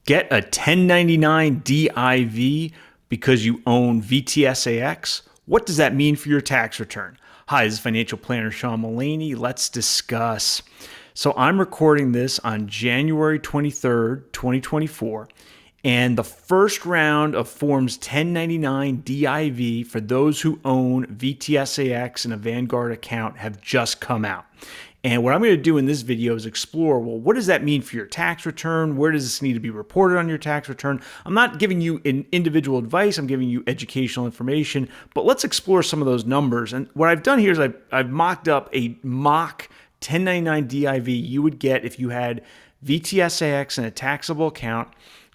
Get a 1099 DIV because you own VTSAX? What does that mean for your tax return? Hi, this is financial planner Sean Mullaney. Let's discuss. So I'm recording this on January 23rd, 2024. And the first round of Forms 1099 DIV for those who own VTSAX and a Vanguard account have just come out. And what I'm going to do in this video is explore, well, what does that mean for your tax return? Where does this need to be reported on your tax return? I'm not giving you individual advice. I'm giving you educational information. But let's explore some of those numbers. And what I've done here is I've mocked up a mock 1099 DIV you would get if you had VTSAX in a taxable account.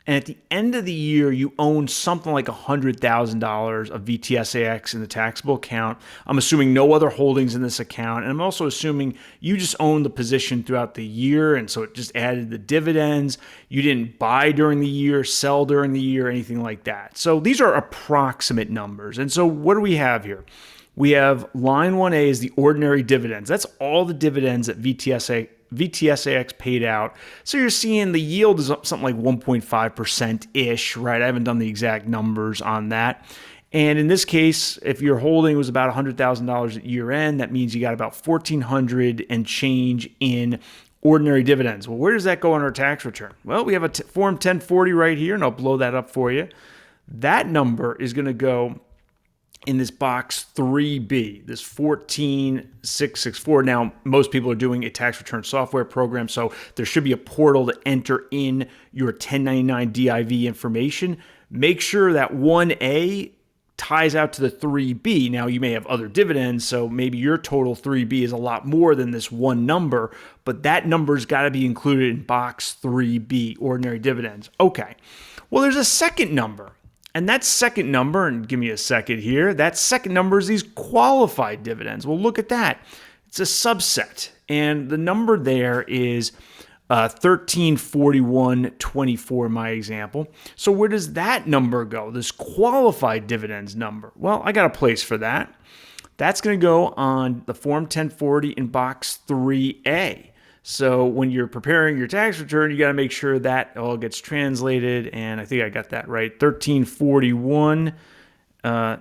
And at the end of the year, you own something like $100,000 of VTSAX in the taxable account. I'm assuming no other holdings in this account. And I'm also assuming you just own the position throughout the year. And so it just added the dividends. You didn't buy during the year, sell during the year, anything like that. So these are approximate numbers. And so what do we have here? We have line 1A is the ordinary dividends. That's all the dividends that VTSAX paid out. So you're seeing the yield is something like 1.5%-ish, right? I haven't done the exact numbers on that. And in this case, if your holding was about $100,000 at year end, that means you got about $1,400 and change in ordinary dividends. Well, where does that go on our tax return? Well, we have a Form 1040 right here, and I'll blow that up for you. That number is going to go in this box 3B, this 14664. Now, most people are doing a tax return software program, so there should be a portal to enter in your 1099 DIV information. Make sure that 1A ties out to the 3B. Now, you may have other dividends, so maybe your total 3B is a lot more than this one number, but that number's got to be included in box 3B, ordinary dividends. Okay, well, there's a second number. And that second number, and give me a second here, that second number is these qualified dividends. Well, look at that. It's a subset. And the number there is 1341.24 in my example. So where does that number go, this qualified dividends number? Well, I got a place for that. That's going to go on the Form 1040 in box 3A. So when you're preparing your tax return, you got to make sure that all gets translated. And I think I got that right. 1341. I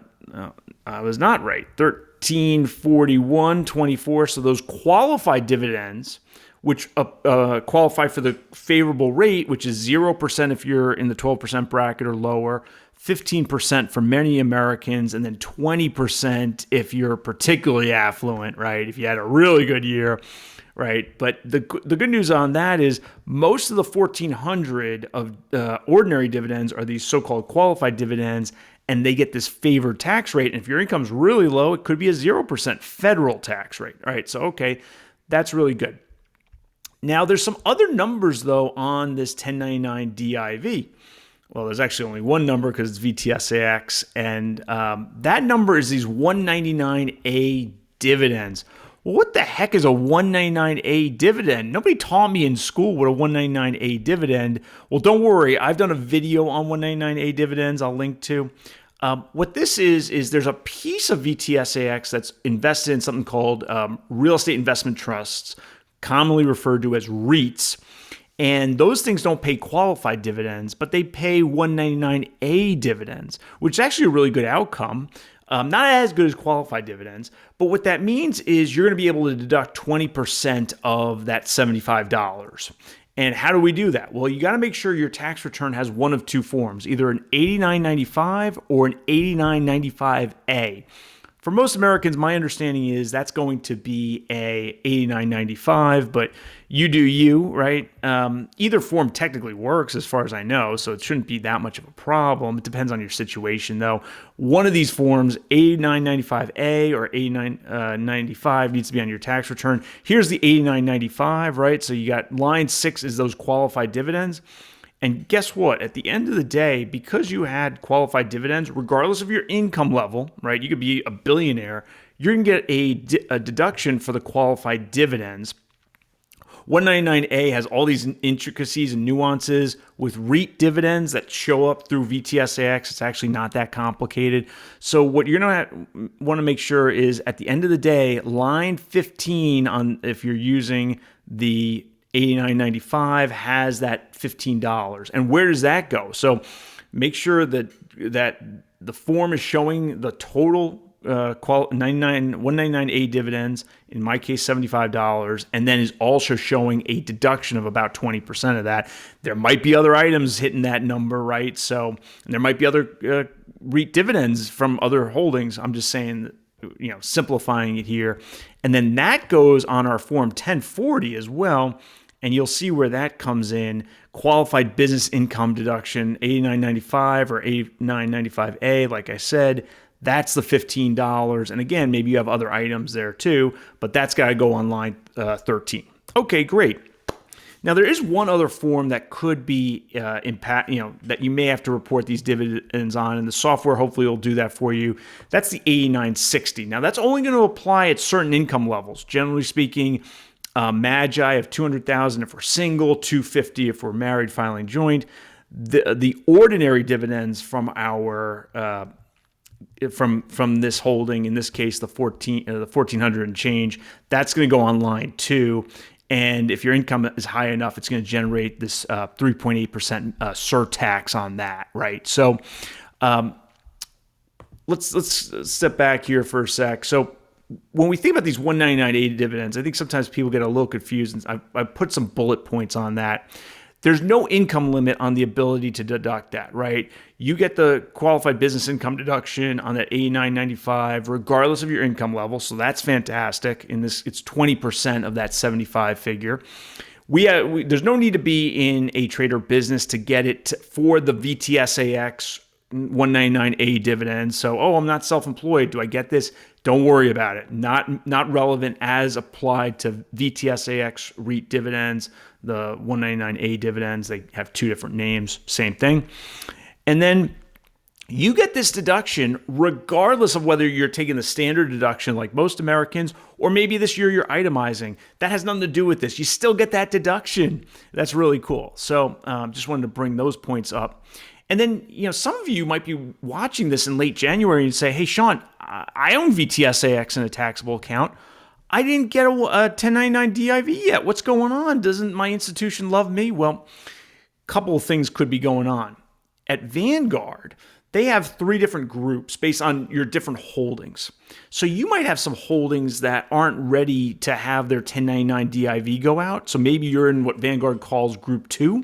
was not right. 1341.24. So those qualified dividends, which qualify for the favorable rate, which is 0% if you're in the 12% bracket or lower, 15% for many Americans, and then 20% if you're particularly affluent, right? If you had a really good year. Right, but the good news on that is most of the 1,400 of ordinary dividends are these so-called qualified dividends, and they get this favored tax rate. And if your income's really low, it could be a 0% federal tax rate. All right, so okay, that's really good. Now, there's some other numbers, though, on this 1099 DIV. Well, there's actually only one number because it's VTSAX, and that number is these 199A dividends. Well, what the heck is a 199A dividend? Nobody taught me in school what a 199A dividend. Well, don't worry. I've done a video on 199A dividends I'll link to. What this is there's a piece of VTSAX that's invested in something called real estate investment trusts, commonly referred to as REITs. And those things don't pay qualified dividends, but they pay 199A dividends, which is actually a really good outcome. Not as good as qualified dividends, but what that means is you're going to be able to deduct 20% of that $75. And how do we do that? Well, you got to make sure your tax return has one of two forms, either an 8995 or an 8995A. For most Americans, my understanding is that's going to be a 8995, but you do you, right? Either form technically works as far as I know, so it shouldn't be that much of a problem. It depends on your situation, though. One of these forms, 8995A or 8995, needs to be on your tax return. Here's the 8995, right? So you got line 6 is those qualified dividends. And guess what? At the end of the day, because you had qualified dividends, regardless of your income level, right? You could be a billionaire, you're going to get a deduction for the qualified dividends. 199A has all these intricacies and nuances with REIT dividends that show up through VTSAX. It's actually not that complicated. So what you're going to want to make sure is at the end of the day, line 15 on if you're using the $89.95 has that $15. And where does that go? So make sure that the form is showing the total 199A dividends, in my case $75, and then is also showing a deduction of about 20% of that. There might be other items hitting that number, right? So there might be other REIT dividends from other holdings. I'm just saying, simplifying it here. And then that goes on our form 1040 as well. And you'll see where that comes in. Qualified business income deduction, $89.95 or $89.95A, like I said, that's the $15. And again, maybe you have other items there too, but that's got to go on line 13. Okay, great. Now there is one other form that could be that you may have to report these dividends on, and the software hopefully will do that for you. That's the 8960. Now that's only going to apply at certain income levels. Generally speaking, Magi of 200,000 if we're single, 250 if we're married, filing joint. The ordinary dividends from our from this holding, in this case the 1400 and change, that's going to go on line 2. And if your income is high enough, it's going to generate this 3.8% surtax on that, right? So let's step back here for a sec. So when we think about these 199A dividends, I think sometimes people get a little confused. And I put some bullet points on that. There's no income limit on the ability to deduct that, right? You get the qualified business income deduction on that $89.95, regardless of your income level. So that's fantastic. In this, it's 20% of that 75 figure. There's no need to be in a trade or business to get it for the VTSAX 199A dividends. So, I'm not self-employed. Do I get this? Don't worry about it. Not relevant as applied to VTSAX REIT dividends, the 199A dividends. They have two different names, same thing. And then you get this deduction regardless of whether you're taking the standard deduction like most Americans, or maybe this year you're itemizing. That has nothing to do with this. You still get that deduction. That's really cool. So just wanted to bring those points up. And then, some of you might be watching this in late January and say, hey, Sean, I own VTSAX in a taxable account. I didn't get a 1099 DIV yet. What's going on? Doesn't my institution love me? Well, a couple of things could be going on. At Vanguard, they have 3 different groups based on your different holdings. So you might have some holdings that aren't ready to have their 1099 DIV go out. So maybe you're in what Vanguard calls Group 2,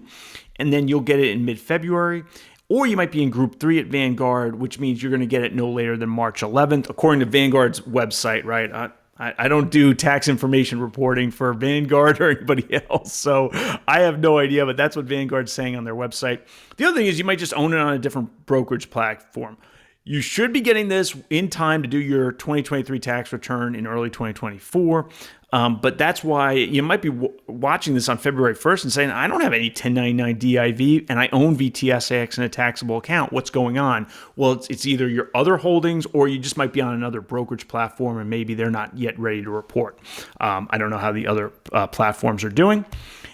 and then you'll get it in mid-February. Or you might be in Group 3 at Vanguard, which means you're going to get it no later than March 11th, according to Vanguard's website, right? I don't do tax information reporting for Vanguard or anybody else, so I have no idea, but that's what Vanguard's saying on their website. The other thing is you might just own it on a different brokerage platform. You should be getting this in time to do your 2023 tax return in early 2024. But that's why you might be watching this on February 1st and saying, I don't have any 1099 DIV and I own VTSAX in a taxable account. What's going on? Well, it's either your other holdings or you just might be on another brokerage platform and maybe they're not yet ready to report. I don't know how the other platforms are doing.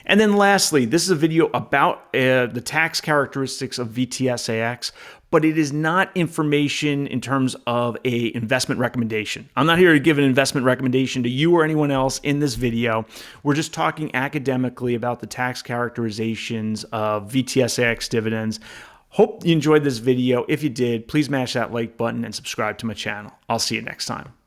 And then lastly, this is a video about the tax characteristics of VTSAX, but it is not information in terms of a investment recommendation. I'm not here to give an investment recommendation to you or anyone else in this video. We're just talking academically about the tax characterizations of VTSAX dividends. Hope you enjoyed this video. If you did, please mash that like button and subscribe to my channel. I'll see you next time.